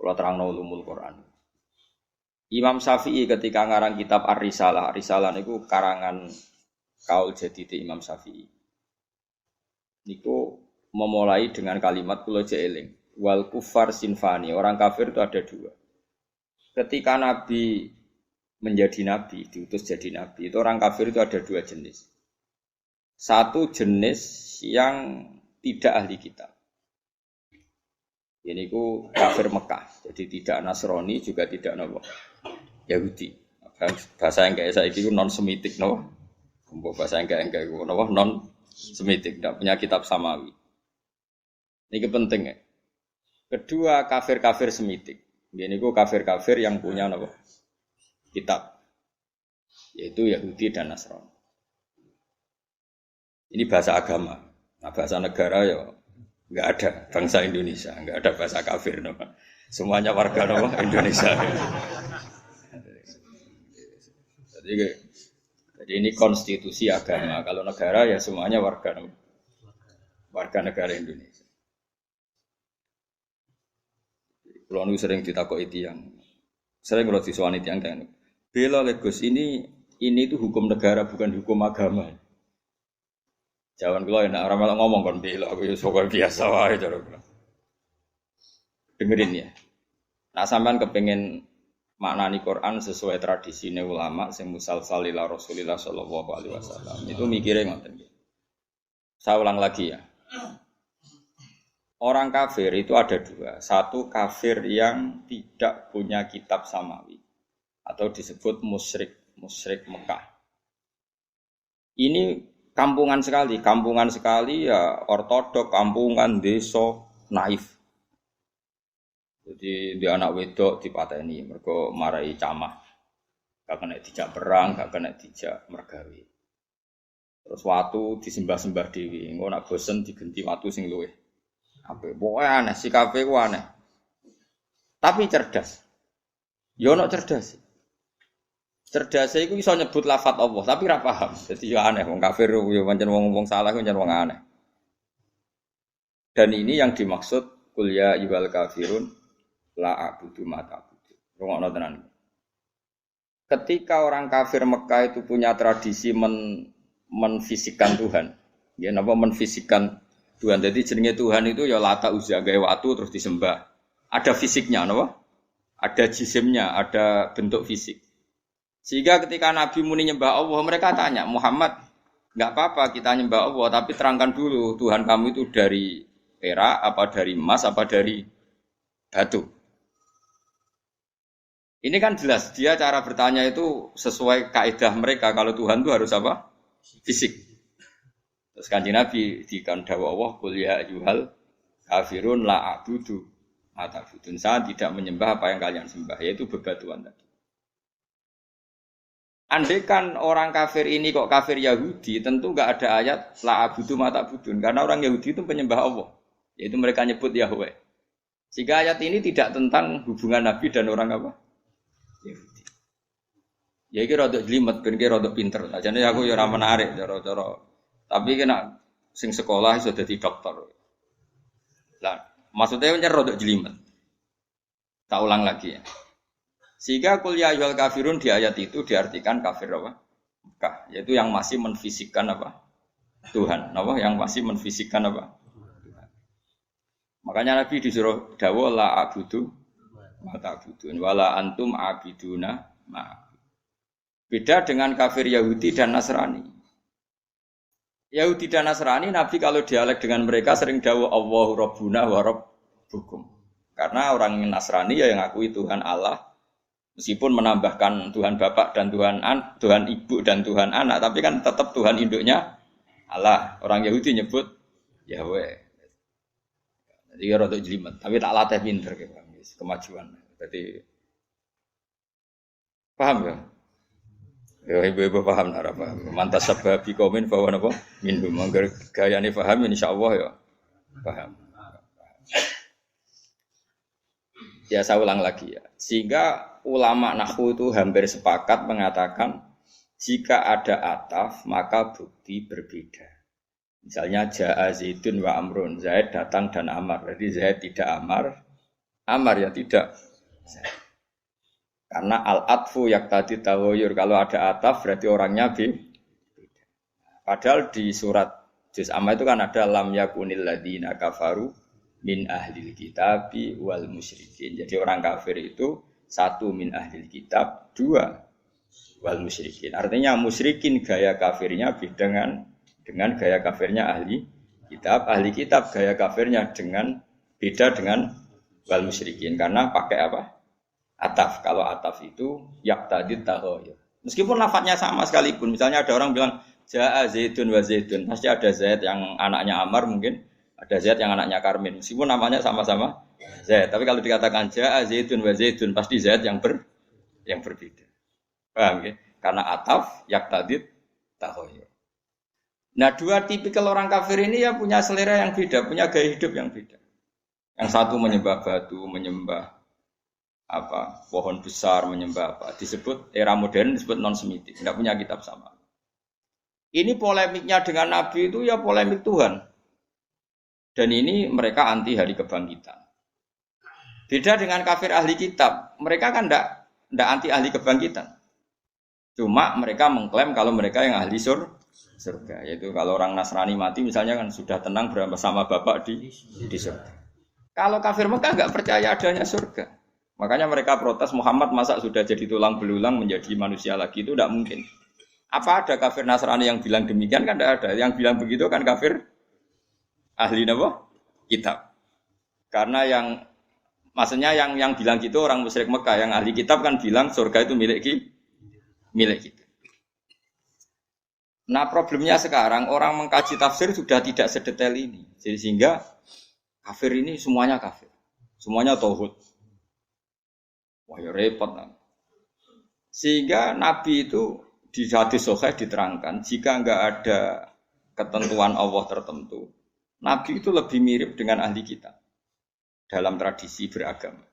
Kula terangno ulumul Quran. Imam Syafi'i ketika ngarang kitab Ar-Risalah, Risalah niku karangan kaul jadid Imam Syafi'i. Niku memulai dengan kalimat kula jeeling, wal kufar sinfani, orang kafir itu ada dua. Ketika Nabi menjadi Nabi, diutus jadi Nabi, itu orang kafir itu ada dua jenis. Satu jenis yang tidak ahli kitab. Ini ku kafir Mekah, jadi tidak Nasrani juga tidak Yahudi. Bahasa yang kayak saya itu non Semitik, bahasa yang kayak itu non Semitik, tidak punya kitab samawi. Ini penting ya. Kedua kafir Semitik. Ini ku kafir yang punya kitab, yaitu Yahudi dan Nasrani. Ini bahasa agama. Nah, bahasa negara ya nggak ada, bangsa Indonesia nggak ada bahasa kafir, semuanya warga Indonesia. Jadi ini konstitusi agama. Kalau negara ya semuanya warga negara Indonesia. Kalau nu sering ditakoki tiyang, sering kalau disuani tiyang tanya, bela Legos ini itu hukum negara bukan hukum agama. Jawan kula enak ora melok ngomong kon bela aku ya sok biasa wae cara kula. Dengerin ya. Nah sampean kepengin maknani Quran sesuai tradisine ulama sing musalsal ila Rasulillah sallallahu alaihi wasallam. Itu mikire ngoten iki. Saya ulang lagi ya. Orang kafir itu ada dua. Satu kafir yang tidak punya kitab samawi atau disebut musyrik Mekah. Ini kampungan sekali ya ortodok, kampungan, desa, naif. Jadi dia anak wedok dipateni mergo marai camah. Gak kena dijak perang, gak kena dijak mergawe. Terus watu disembah-sembah dewi, engko nak bosen digenti watu sing luwih apik. Pokoke aneh, sikape ku aneh. Tapi cerdas. Yo ono cerdas. Cerdas iku iso nyebut lafaz Allah, tapi ora paham. Dadi yo aneh wong kafir yo pancen wong salah pancen wong aneh. Dan ini yang dimaksud qul ya ayyuhal kafirun la a'budu ma ta'budun. Rungokno tenan. Ketika orang kafir Mekah itu punya tradisi menfisikkan Tuhan. Ya napa menfisikkan Tuhan. Jadi jenenge Tuhan itu ya Lata Uzza gawe watu terus disembah. Ada fisiknya napa? Ada jisimnya, ada bentuk fisik. Sehingga ketika Nabi muni nyembah Allah, mereka tanya, Muhammad, enggak apa-apa kita nyembah Allah, tapi terangkan dulu Tuhan kamu itu dari perak, apa dari emas, apa dari batu. Ini kan jelas, dia cara bertanya itu sesuai kaidah mereka, kalau Tuhan itu harus apa? Fisik. Terus Kanjeng Nabi dikandhawa Allah, qul ya ayyuhal kafirun la a'budu ma ta'budun. Saya tidak menyembah apa yang kalian sembah, yaitu bebatuan tadi. Andaikan orang kafir ini kok kafir Yahudi, tentu enggak ada ayat la a'budu ma ta'budun, karena orang Yahudi itu penyembah Allah, yaitu mereka nyebut Yahweh. Sehingga ayat ini tidak tentang hubungan Nabi dan orang apa? Yahudi. Ya iki rada jlimet ben iki rada pinter. Ajane aku ya ora menarik cara-cara. Tapi kena sing sekolah iso dadi dokter. Lah, maksudnya nya rada jlimet. Tak ulang lagi ya. Sehingga qul ya ayyuhal kafirun di ayat itu diartikan kafir apa? Mekah, yaitu yang masih menfisikkan apa? Tuhan. Apa? Yang masih menfisikkan apa? Tuhan. Makanya Nabi disuruh dawuh la a'budu ma ta'budun wala antum a'biduna ma. Beda dengan kafir Yahudi dan Nasrani. Yahudi dan Nasrani Nabi kalau dialek dengan mereka sering dawuh Allahu Rabbuna wa Rabbukum. Karena orang Nasrani ya yang ngakui Tuhan Allah. Meskipun menambahkan Tuhan Bapak dan Tuhan Ibu dan Tuhan Anak, tapi kan tetap Tuhan induknya Allah. Orang Yahudi nyebut Yahweh. Jadi rada jelimet, tapi tak latih pinter kemajuan. Jadi paham ya? Ya ibu-ibu paham ora paham. Mantas sebab komen bahwa napa minhum mangger gayane paham insyaallah ya. Paham. Ya saya ulang lagi ya. Sehingga ulama nahwu itu hampir sepakat mengatakan jika ada ataf maka bukti berbeda. Misalnya jaa Zaidun wa Amrun, Zaid datang dan Amar. Jadi Zaid tidak Amar, Amar ya tidak. Karena al-atfu yaktadi tawoyur. Kalau ada ataf berarti orangnya Padahal di surat Juz Amma itu kan ada lam yakunil ladzina kafaru min ahlil kitabi wal musyrikin. Jadi orang kafir itu satu min ahlil kitab, dua wal musyrikin. Artinya musyrikin gaya kafirnya dengan gaya kafirnya ahli kitab gaya kafirnya beda dengan wal musyrikin karena pakai apa? Ataf. Kalau ataf itu yaqtadid taghayur. Meskipun lafadznya sama sekalipun, misalnya ada orang bilang Ja'a Zaidun wa Zaidun, pasti ada Zaid yang anaknya Ammar mungkin, ada Zaid yang anaknya Karmin. Meskipun namanya sama-sama Zaid, tapi kalau dikatakan Ja'a Zaidun wa Zaidun, pasti Zaid yang berbeda. Paham ya? Karena ataf yaqtadid taghayur. Nah, dua tipikal orang kafir ini ya punya selera yang beda, punya gaya hidup yang beda. Yang satu menyembah batu, menyembah pohon besar, menyembah apa. Disebut era modern disebut non-semitik, tidak punya kitab sama. Ini polemiknya dengan Nabi itu ya polemik Tuhan. Dan ini mereka anti hari kebangkitan. Beda dengan kafir ahli kitab, mereka kan tidak anti ahli kebangkitan. Cuma mereka mengklaim kalau mereka yang ahli surga. Yaitu kalau orang Nasrani mati misalnya kan sudah tenang bersama Bapak di surga. Kalau kafir Mekah nggak percaya adanya surga. Makanya mereka protes Muhammad masa sudah jadi tulang belulang menjadi manusia lagi, itu tidak mungkin. Apa ada kafir Nasrani yang bilang demikian? Kan tidak ada. Yang bilang begitu kan kafir ahli kitab. Karena maksudnya yang bilang gitu orang musyrik Mekah, yang ahli kitab kan bilang surga itu milik kita. Nah problemnya sekarang orang mengkaji tafsir sudah tidak sedetail ini. Jadi sehingga kafir ini semuanya kafir. Semuanya tauhid. Wah ya repot. Sehingga Nabi itu di hadis sahih diterangkan jika enggak ada ketentuan Allah tertentu, Nabi itu lebih mirip dengan ahli kitab dalam tradisi beragama.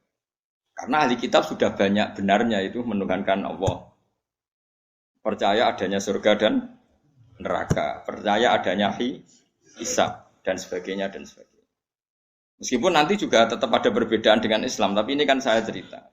Karena ahli kitab sudah banyak benarnya itu menuhankan Allah. Percaya adanya surga dan neraka, percaya adanya hisab dan sebagainya. Meskipun nanti juga tetap ada perbedaan dengan Islam, tapi ini kan saya cerita.